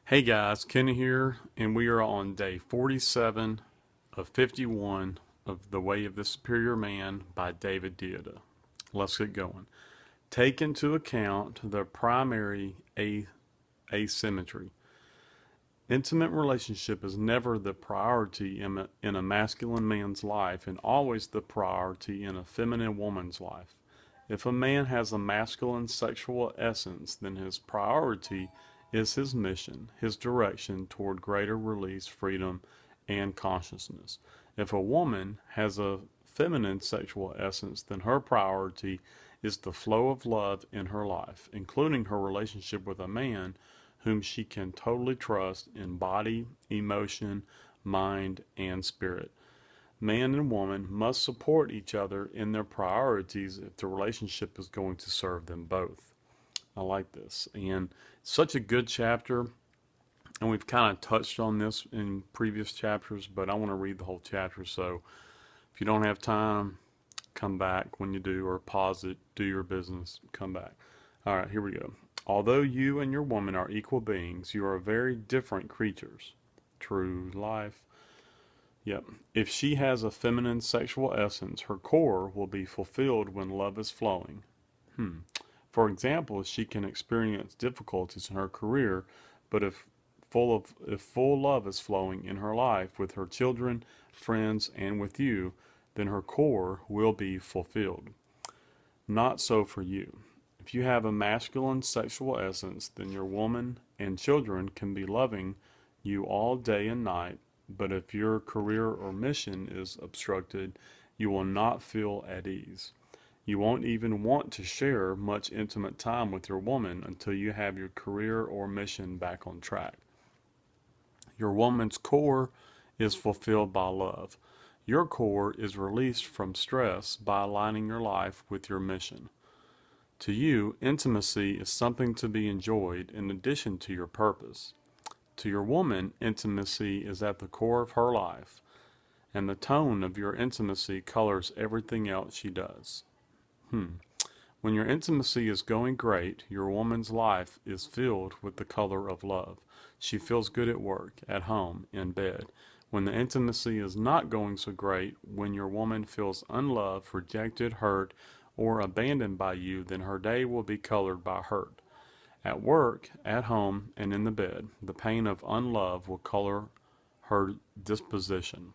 Hey guys, Ken here, and we are on day 47 of 51 of The Way of the Superior Man by David Deida. Let's get going. Take into account the primary asymmetry. Intimate relationship is never the priority in a masculine man's life and always the priority in a feminine woman's life. If a man has a masculine sexual essence, then his priority is his mission, his direction toward greater release, freedom, and consciousness. If a woman has a feminine sexual essence, then her priority is the flow of love in her life, including her relationship with a man whom she can totally trust in body, emotion, mind, and spirit. Man and woman must support each other in their priorities if the relationship is going to serve them both. I like this. And such a good chapter. And we've kind of touched on this in previous chapters, but I want to read the whole chapter. So if you don't have time, come back when you do, or pause it, do your business, come back. All right, here we go. Although you and your woman are equal beings, you are very different creatures. True life. Yep. If she has a feminine sexual essence, her core will be fulfilled when love is flowing. For example, she can experience difficulties in her career, but if full love is flowing in her life with her children, friends, and with you, then her core will be fulfilled. Not so for you. If you have a masculine sexual essence, then your woman and children can be loving you all day and night, but if your career or mission is obstructed, you will not feel at ease. You won't even want to share much intimate time with your woman until you have your career or mission back on track. Your woman's core is fulfilled by love. Your core is released from stress by aligning your life with your mission. To you, intimacy is something to be enjoyed in addition to your purpose. To your woman, intimacy is at the core of her life, and the tone of your intimacy colors everything else she does. When your intimacy is going great, your woman's life is filled with the color of love. She feels good at work, at home, in bed. When the intimacy is not going so great, when your woman feels unloved, rejected, hurt, or abandoned by you, then her day will be colored by hurt. At work, at home, and in the bed, the pain of unlove will color her disposition.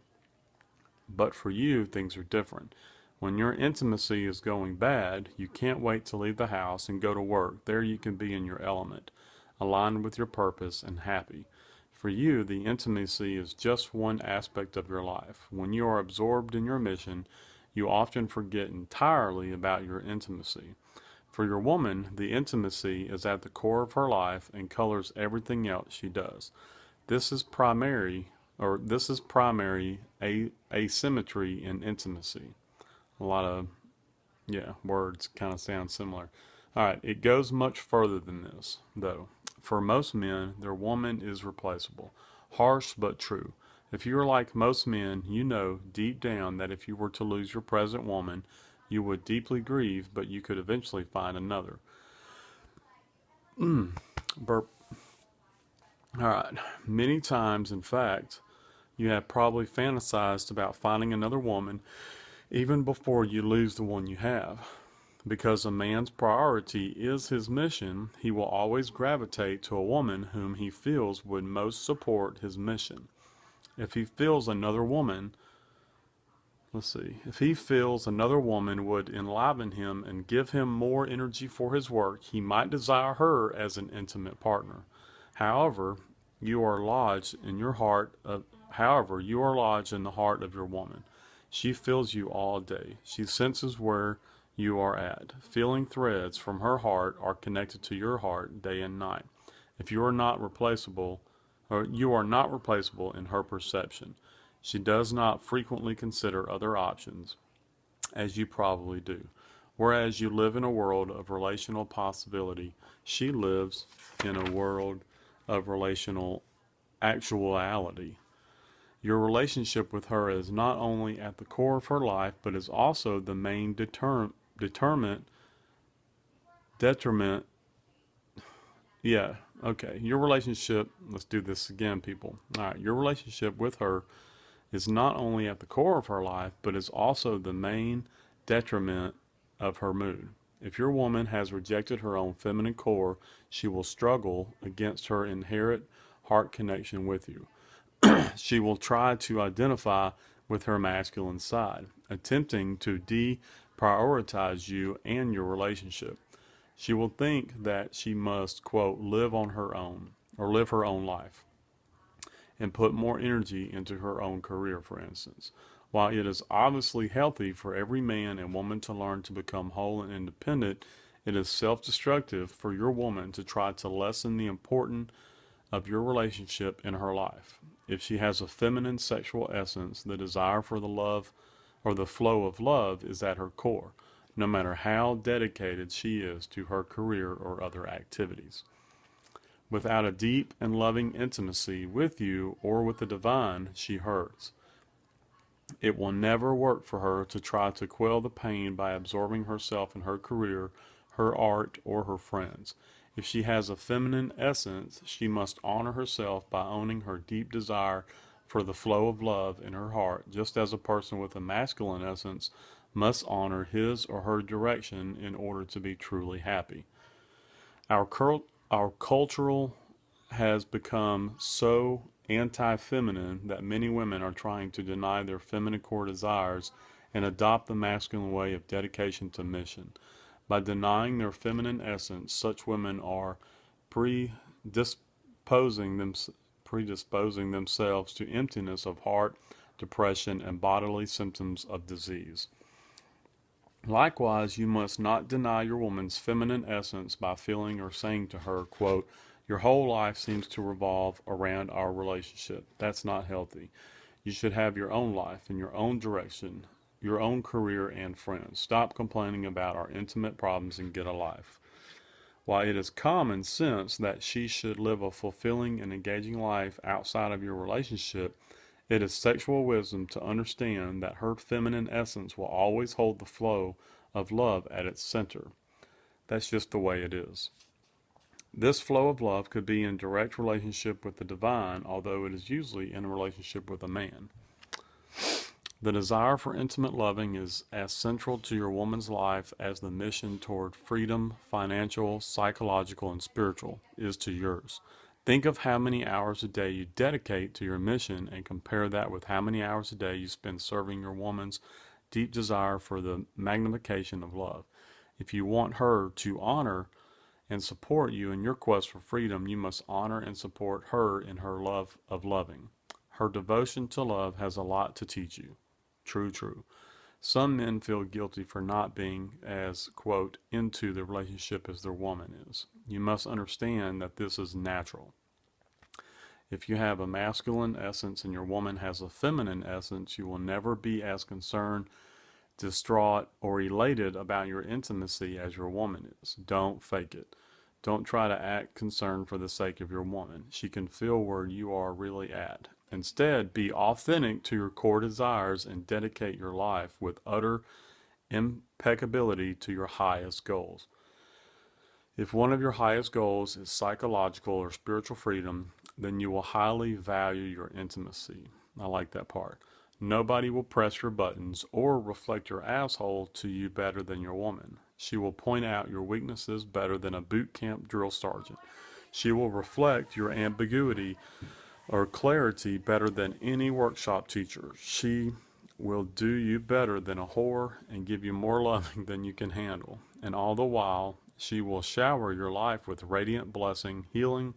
But for you, things are different. When your intimacy is going bad, you can't wait to leave the house and go to work. There you can be in your element, aligned with your purpose and happy. For you, the intimacy is just one aspect of your life. When you are absorbed in your mission, you often forget entirely about your intimacy. For your woman, the intimacy is at the core of her life and colors everything else she does. This is primary asymmetry in intimacy. A lot of words kind of sound similar. All right, it goes much further than this, though. For most men, their woman is replaceable. Harsh but true. If you are like most men, you know deep down that if you were to lose your present woman, you would deeply grieve, but you could eventually find another. Burp. All right. Many times, in fact, you have probably fantasized about finding another woman even before you lose the one you have. Because a man's priority is his mission, he will always gravitate to a woman whom he feels would most support his mission. If he feels another woman, if he feels another woman would enliven him and give him more energy for his work, he might desire her as an intimate partner. However, you are lodged in the heart of your woman. She feels you all day. She senses where you are at. Feeling threads from her heart are connected to your heart day and night. If you are not replaceable, you are not replaceable in her perception. She does not frequently consider other options, as you probably do. Whereas you live in a world of relational possibility, she lives in a world of relational actuality. Your relationship with her is not only at the core of her life, but is also the main determinant, Okay, your relationship, let's do this again, people. All right, your relationship with her is not only at the core of her life, but is also the main detriment of her mood. If your woman has rejected her own feminine core, she will struggle against her inherent heart connection with you. She will try to identify with her masculine side, attempting to deprioritize you and your relationship. She will think that she must, quote, live on her own or live her own life and put more energy into her own career, for instance. While it is obviously healthy for every man and woman to learn to become whole and independent, it is self destructive for your woman to try to lessen the importance of your relationship in her life. If she has a feminine sexual essence, the desire for the love or the flow of love is at her core, no matter how dedicated she is to her career or other activities. Without a deep and loving intimacy with you or with the divine, she hurts. It will never work for her to try to quell the pain by absorbing herself in her career, her art, or her friends. If she has a feminine essence, she must honor herself by owning her deep desire for the flow of love in her heart, just as a person with a masculine essence must honor his or her direction in order to be truly happy. Our, our cultural has become so anti feminine that many women are trying to deny their feminine core desires and adopt the masculine way of dedication to mission. By denying their feminine essence, such women are predisposing, them, predisposing themselves to emptiness of heart, depression, and bodily symptoms of disease. Likewise, you must not deny your woman's feminine essence by feeling or saying to her, quote, your whole life seems to revolve around our relationship. That's not healthy. You should have your own life and your own direction, your own career and friends. Stop complaining about our intimate problems and get a life. While it is common sense that she should live a fulfilling and engaging life outside of your relationship, it is sexual wisdom to understand that her feminine essence will always hold the flow of love at its center. That's just the way it is. This flow of love could be in direct relationship with the divine, although it is usually in a relationship with a man. The desire for intimate loving is as central to your woman's life as the mission toward freedom, financial, psychological, and spiritual, is to yours. Think of how many hours a day you dedicate to your mission and compare that with how many hours a day you spend serving your woman's deep desire for the magnification of love. If you want her to honor and support you in your quest for freedom, you must honor and support her in her love of loving. Her devotion to love has a lot to teach you. True, true. Some men feel guilty for not being as, quote, into the relationship as their woman is. You must understand that this is natural. If you have a masculine essence and your woman has a feminine essence, you will never be as concerned, distraught, or elated about your intimacy as your woman is. Don't fake it. Don't try to act concerned for the sake of your woman. She can feel where you are really at. Instead, be authentic to your core desires and dedicate your life with utter impeccability to your highest goals. If one of your highest goals is psychological or spiritual freedom, then you will highly value your intimacy. I like that part. Nobody will press your buttons or reflect your asshole to you better than your woman. She will point out your weaknesses better than a boot camp drill sergeant. She will reflect your ambiguity or clarity better than any workshop teacher. She will do you better than a whore and give you more loving than you can handle. And all the while, she will shower your life with radiant blessing, healing,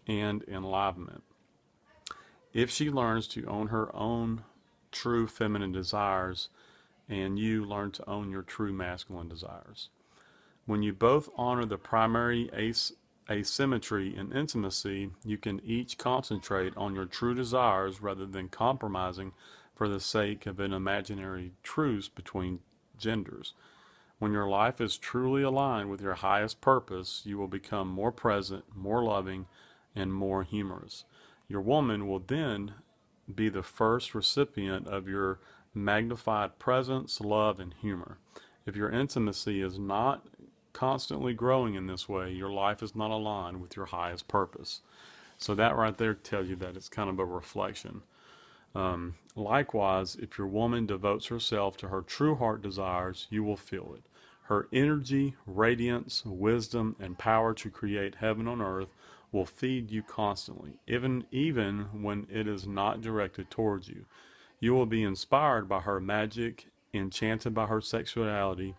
and enlivenment. If she learns to own her own true feminine desires, and you learn to own your true masculine desires. When you both honor the primary asymmetry in intimacy, you can each concentrate on your true desires rather than compromising for the sake of an imaginary truce between genders. When your life is truly aligned with your highest purpose, you will become more present, more loving, and more humorous. Your woman will then be the first recipient of your magnified presence, love, and humor. If your intimacy is not constantly growing in this way, your life is not aligned with your highest purpose. So that right there tells you that it's kind of a reflection. Likewise, if your woman devotes herself to her true heart desires, you will feel it. Her energy, radiance, wisdom, and power to create heaven on earth will feed you constantly, even when it is not directed towards you. You will be inspired by her magic, enchanted by her sexuality,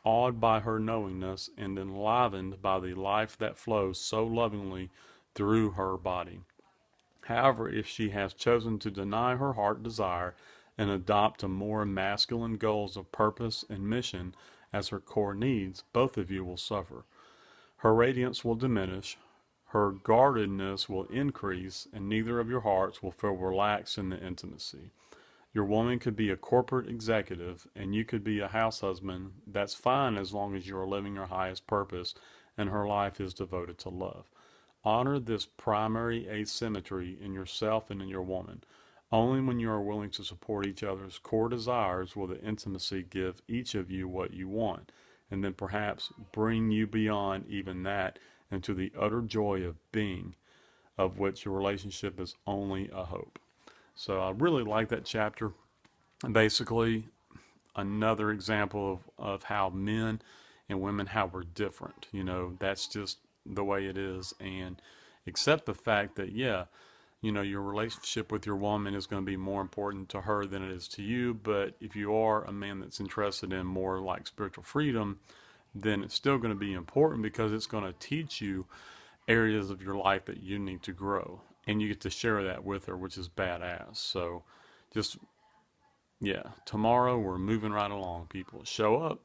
awed by her knowingness, and enlivened by the life that flows so lovingly through her body. However, if she has chosen to deny her heart desire and adopt a more masculine goals of purpose and mission as her core needs, both of you will suffer. Her radiance will diminish, her guardedness will increase, and neither of your hearts will feel relaxed in the intimacy. Your woman could be a corporate executive, and you could be a house husband. That's fine as long as you are living your highest purpose and her life is devoted to love. Honor this primary asymmetry in yourself and in your woman. Only when you are willing to support each other's core desires will the intimacy give each of you what you want, and then perhaps bring you beyond even that into the utter joy of being, of which your relationship is only a hope. So I really like that chapter. Basically, another example of how men and women, how we're different. That's just the way it is. And accept the fact that, yeah, your relationship with your woman is going to be more important to her than it is to you. But if you are a man that's interested in more like spiritual freedom, then it's still going to be important because it's going to teach you areas of your life that you need to grow. And you get to share that with her, which is badass. So just, yeah, tomorrow we're moving right along, people. Show up.